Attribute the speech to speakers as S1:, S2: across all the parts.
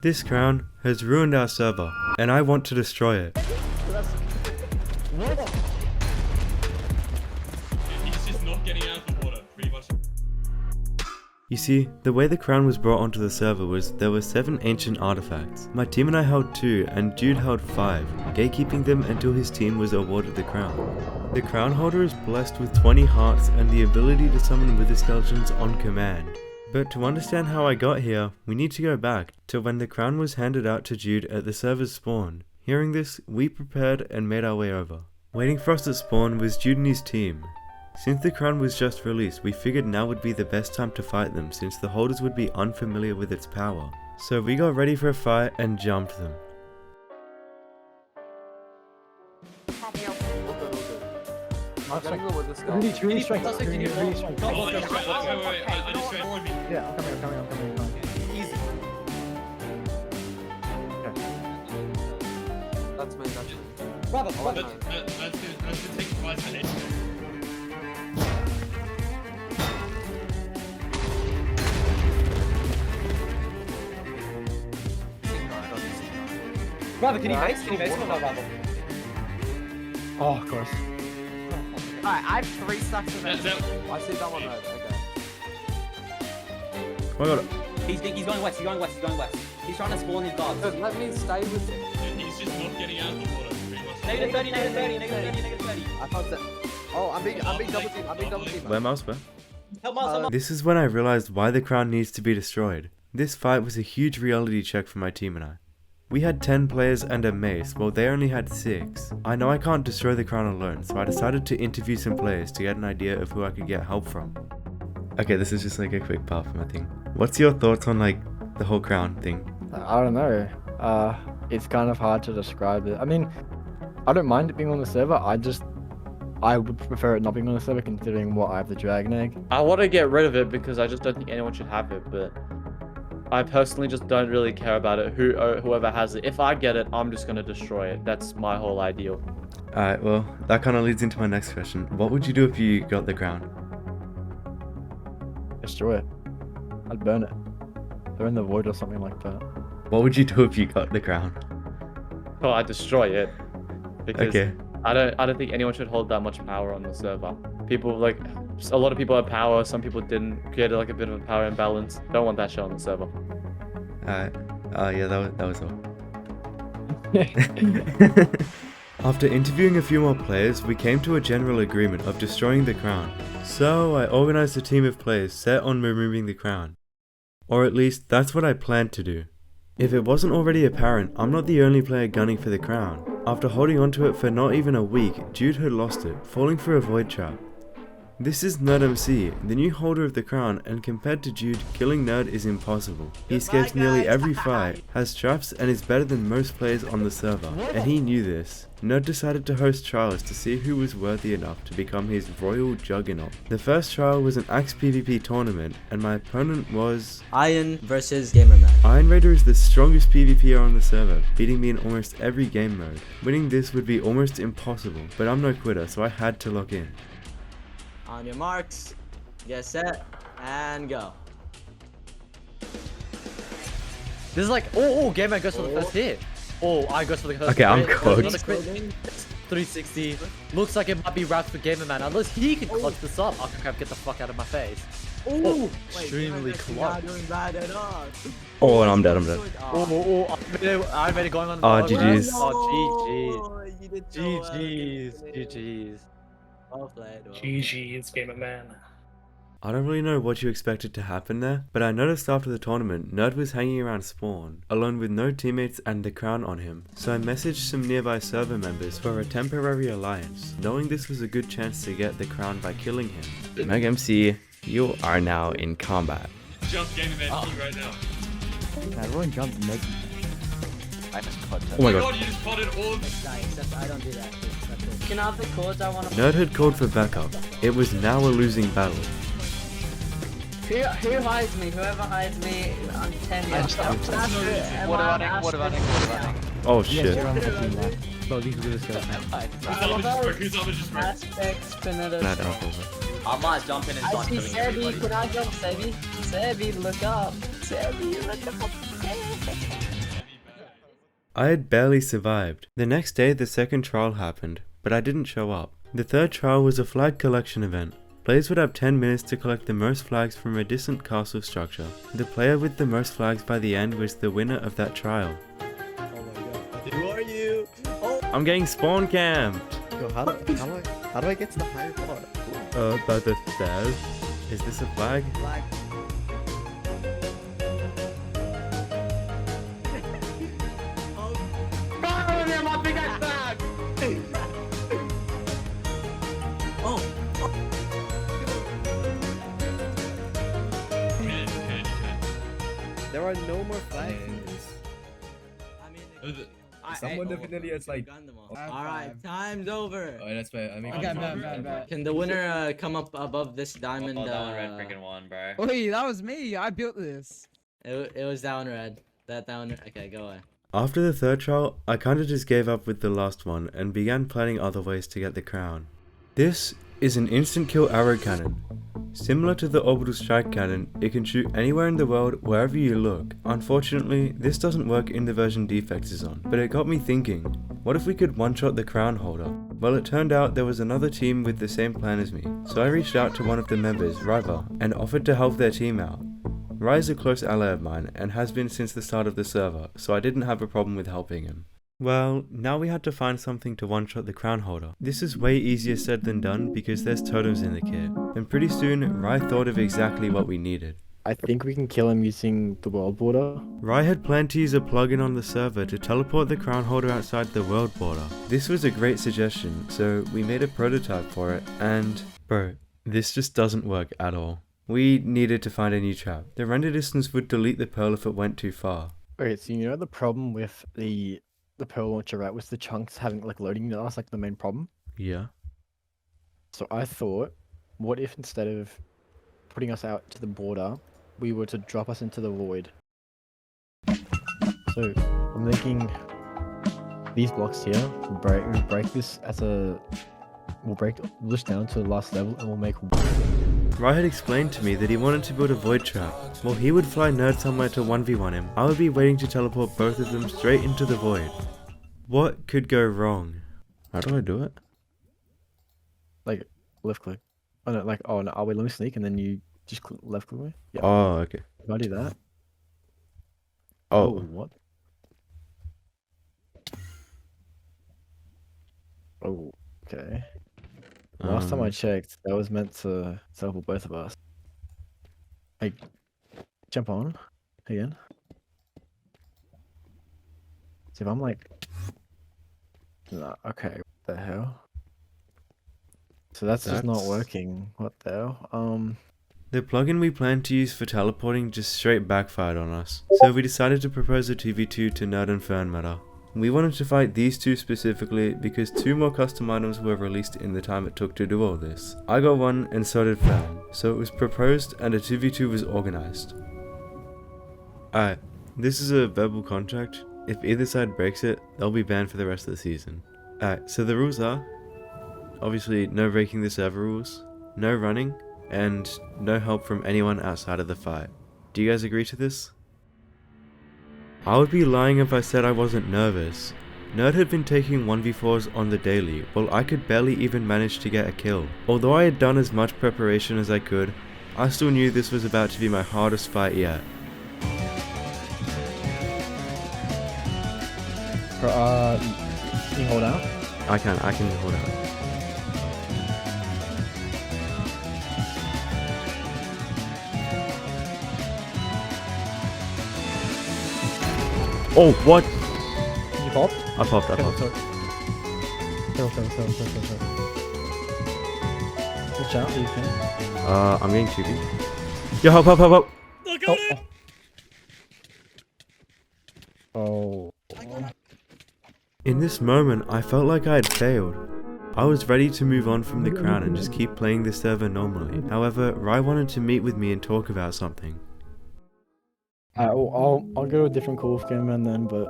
S1: This crown has ruined our server, and I want to destroy it.
S2: He's just not getting out of the water, pretty much.
S1: You see, the way the crown was brought onto the server was there were 7 ancient artifacts. My team and I held 2 and Jude held 5, gatekeeping them until his team was awarded the crown. The crown holder is blessed with 20 hearts and the ability to summon wither skeletons on command. But to understand how I got here, we need to go back to when the crown was handed out to Jude at the server's spawn. Hearing this, we prepared and made our way over. Waiting for us at spawn was Jude and his team. Since the crown was just released, we figured now would be the best time to fight them since the holders would be unfamiliar with its power. So we got ready for a fight and jumped them.
S3: I'm gonna go with this guy.
S4: Really strength.
S2: Oh, wait, I just ran forward me.
S4: Yeah, I'm coming.
S2: Easy.
S3: That's me.
S4: Brother.
S2: That's gonna take 5 minutes.
S4: Brother, can you base? Or not, brother? Oh, of course.
S3: Alright, I have 3 stacks of it. I see that one though. Okay.
S1: Oh my god.
S5: He's going west, He's trying to spawn his guards.
S3: Good, let me stay with him.
S2: He's just not getting out of the water, pretty much.
S5: Negative 30.
S3: I thought that. Oh, I'm being double teamed.
S1: Where mouse where?
S5: Help Miles,
S1: This is when I realized why the crown needs to be destroyed. This fight was a huge reality check for my team and I. We had 10 players and a mace, while they only had 6. I know I can't destroy the crown alone, so I decided to interview some players to get an idea of who I could get help from. Okay, this is just like a quick part for my thing. What's your thoughts on like the whole crown thing?
S4: I don't know. It's kind of hard to describe it. I mean, I don't mind it being on the server. I would prefer it not being on the server considering what I have the dragon egg.
S6: I want to get rid of it because I just don't think anyone should have it, but I personally just don't really care about it. Whoever has it. If I get it, I'm just going to destroy it. That's my whole ideal.
S1: Alright, well, that kind of leads into my next question. What would you do if you got the crown?
S4: Destroy it. I'd burn it. Throw in the void or something like that.
S1: What would you do if you got the crown?
S6: Oh, I destroy it because
S1: Okay.
S6: I don't think anyone should hold that much power on the server. People like a lot of people have power. Some people didn't. Create like a bit of a power imbalance. Don't want that shit on the server.
S1: Alright. Yeah, that was all. After interviewing a few more players, we came to a general agreement of destroying the crown. So I organized a team of players set on removing the crown. Or at least, that's what I planned to do. If it wasn't already apparent, I'm not the only player gunning for the crown. After holding onto it for not even a week, Jude had lost it, falling for a void trap. This is NerdMC, the new holder of the crown, and compared to Jude, killing Nerd is impossible. He escapes nearly every fight, has traps, and is better than most players on the server, and he knew this. Nerd decided to host trials to see who was worthy enough to become his royal juggernaut. The first trial was an axe PvP tournament, and my opponent was
S5: Iron versus Gamerman.
S1: RyeVer is the strongest PvPer on the server, beating me in almost every game mode. Winning this would be almost impossible, but I'm no quitter, so I had to lock in.
S5: On your marks, get set, and go.
S7: This is like, Gamer goes for the first hit. I goes for the first
S1: Okay, I'm
S7: crit.
S1: cooked.
S7: Another crit. 360. Looks like it might be wrapped for Gamer Man. Unless he can clutch this up. AspectLive, get the fuck out of my face. Extremely close.
S1: Oh, and I'm dead.
S7: I made it going on.
S1: GG's.
S7: GG's.
S5: Well played.
S8: GG's, Gamer Man.
S1: I don't really know what you expected to happen there, but I noticed after the tournament, Nerd was hanging around spawn, alone with no teammates and the crown on him. So I messaged some nearby server members for a temporary alliance, knowing this was a good chance to get the crown by killing him. MumboJumbo, you are now in combat.
S2: Jump Gamer Man right now.
S4: Everyone jump and make.
S1: Oh my god.
S2: You just potted all of
S5: Except I don't do that. Can I have the chords I want to...
S1: Nerd had called for backup. It was now a losing battle.
S5: Who hides me? Whoever hides me, I'm 10 years old.
S1: Oh shit.
S4: So these are the skills.
S2: Who's just broke?
S5: Aspects, Pinetta.
S1: Nah, don't over.
S5: I might jump in and start killing everybody. Can I jump, Sebhe? Sebhe, look up. Sebhe, look up.
S1: I had barely survived. The next day the second trial happened, but I didn't show up. The third trial was a flag collection event. Players would have 10 minutes to collect the most flags from a distant castle structure. The player with the most flags by the end was the winner of that trial.
S3: Oh my god. Who are you? Oh.
S1: I'm getting spawn camped!
S3: Yo, how do I get to the higher part?
S1: By the stairs. Is this a flag?
S3: Flag. There are no more flags.
S2: Someone definitely has like.
S8: Alright, time's over.
S2: Oh, that's fair. I mean,
S8: Okay, bad. Can the winner come up above this diamond?
S9: Oh, that one red freaking won, bro.
S10: Wait, that was me. I built this.
S8: It was that one red. That one. Okay, go away.
S1: After the third trial, I kinda just gave up with the last one and began planning other ways to get the crown. This is an instant kill arrow cannon. Similar to the orbital strike cannon, it can shoot anywhere in the world wherever you look. Unfortunately, this doesn't work in the version Defects is on, but it got me thinking, what if we could one-shot the crown holder? Well, it turned out there was another team with the same plan as me, so I reached out to one of the members, RyeVer, and offered to help their team out. Rye is a close ally of mine and has been since the start of the server, so I didn't have a problem with helping him. Well, now we had to find something to one-shot the crown holder. This is way easier said than done because there's totems in the kit, and pretty soon Rye thought of exactly what we needed.
S4: I think we can kill him using the world border.
S1: Rye had planned to use a plugin on the server to teleport the crown holder outside the world border. This was a great suggestion, so we made a prototype for it, and bro, this just doesn't work at all. We needed to find a new trap. The render distance would delete the pearl if it went too far.
S4: Okay, so you know the problem with the pearl launcher, right, was the chunks having like loading. That was like the main problem.
S1: Yeah.
S4: So I thought, what if instead of putting us out to the border, we were to drop us into the void? So I'm thinking these blocks here, we'll break this as a, we'll break this down to the last level and we'll make.
S1: Rye had explained to me that he wanted to build a void trap. While he would fly Nerd somewhere to 1v1 him, I would be waiting to teleport both of them straight into the void. What could go wrong? How do I do it?
S4: Like, left click. Oh no, like, oh no, wait, let me sneak and then you just left click me? Yeah.
S1: Oh, okay.
S4: If I do that.
S1: Oh.
S4: What? Oh, okay. Last time I checked, that was meant to teleport both of us. Like, jump on again. See if I'm like, nah, okay, what the hell? So that's just not working. What the hell?
S1: The plugin we planned to use for teleporting just straight backfired on us. So we decided to propose a 2v2 to Nerd and Fern meta. We wanted to fight these two specifically because 2 more custom items were released in the time it took to do all this. I got one and so did Fern, so it was proposed and a 2v2 was organized. Alright, this is a verbal contract. If either side breaks it, they'll be banned for the rest of the season. Alright, so the rules are, obviously no breaking the server rules, no running, and no help from anyone outside of the fight. Do you guys agree to this? I would be lying if I said I wasn't nervous. Nerd had been taking 1v4s on the daily, while I could barely even manage to get a kill. Although I had done as much preparation as I could, I still knew this was about to be my hardest fight yet.
S4: Can you hold out?
S1: I can hold out. Oh, what?
S4: You popped?
S1: I popped.
S4: Watch out, you can.
S1: I'm getting cheeky. Yo, help.
S4: Oh.
S1: In this moment, I felt like I had failed. I was ready to move on from the crown and just keep playing the server normally. However, Rye wanted to meet with me and talk about something.
S4: I'll go to a different Call of game and then, but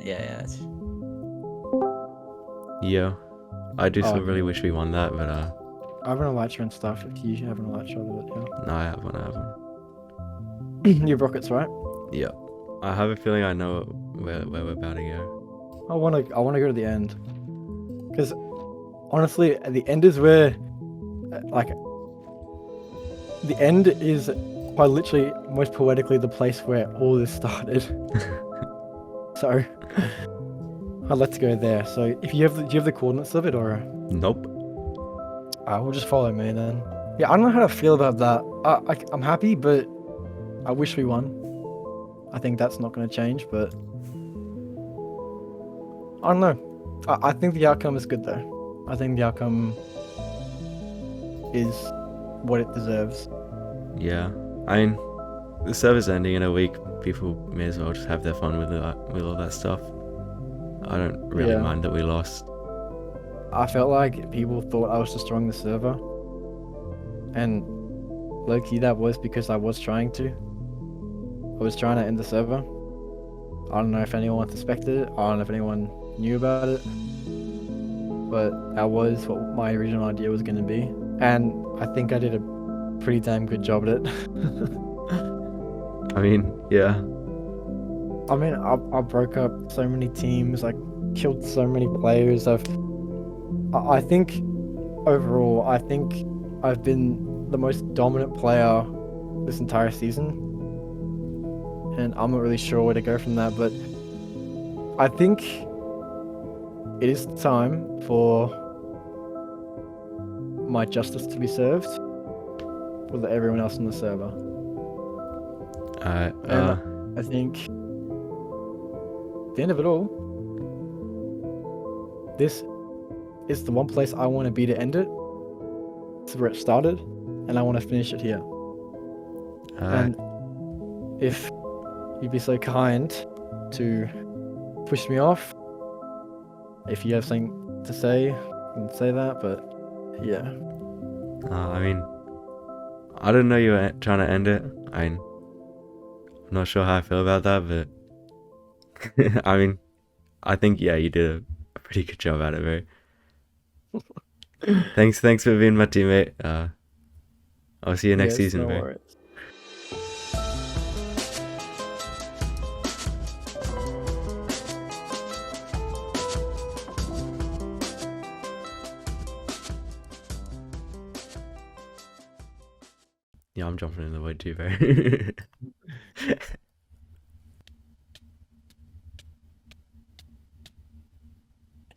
S8: Yeah.
S1: Yeah, I do still really wish we won that, but
S4: I have an elytra and stuff. If you have an elytra, yeah.
S1: no, I have one.
S4: You have rockets, right?
S1: Yeah, I have a feeling I know where we're about to go.
S4: I wanna go to the end. Because honestly, the end is where, like, the end is quite literally, most poetically, the place where all this started. So, I'd like to go there. So, if you have, do you have the coordinates of it, or?
S1: Nope.
S4: We'll just follow me then. Yeah, I don't know how to feel about that. I'm happy, but I wish we won. I think that's not going to change, but I don't know. I think the outcome is good though. I think the outcome is what it deserves.
S1: Yeah. I mean, the server's ending in a week. People may as well just have their fun with all that stuff. I don't really
S4: Yeah.
S1: mind that we lost.
S4: I felt like people thought I was destroying the server, and low-key that was because I was trying to. I was trying to end the server. I don't know if anyone suspected it. I don't know if anyone knew about it, but that was what my original idea was going to be, and I think I did a pretty damn good job at it.
S1: I mean, yeah.
S4: I mean, I broke up so many teams. I killed so many players. I think overall, I think I've been the most dominant player this entire season, and I'm not really sure where to go from that. But I think it is time for my justice to be served with everyone else on the server. And I think at the end of it all, this is the one place I want to be to end it. It's where it started, and I want to finish it here. And if you'd be so kind to push me off, if you have something to say, you can say that, but yeah.
S1: I mean, I didn't know you were trying to end it. I'm not sure how I feel about that, but I mean, I think, yeah, you did a pretty good job at it, bro. Thanks for being my teammate. I'll see you next season,
S4: no
S1: bro.
S4: worries.
S1: Yeah, I'm jumping in the void too, bro.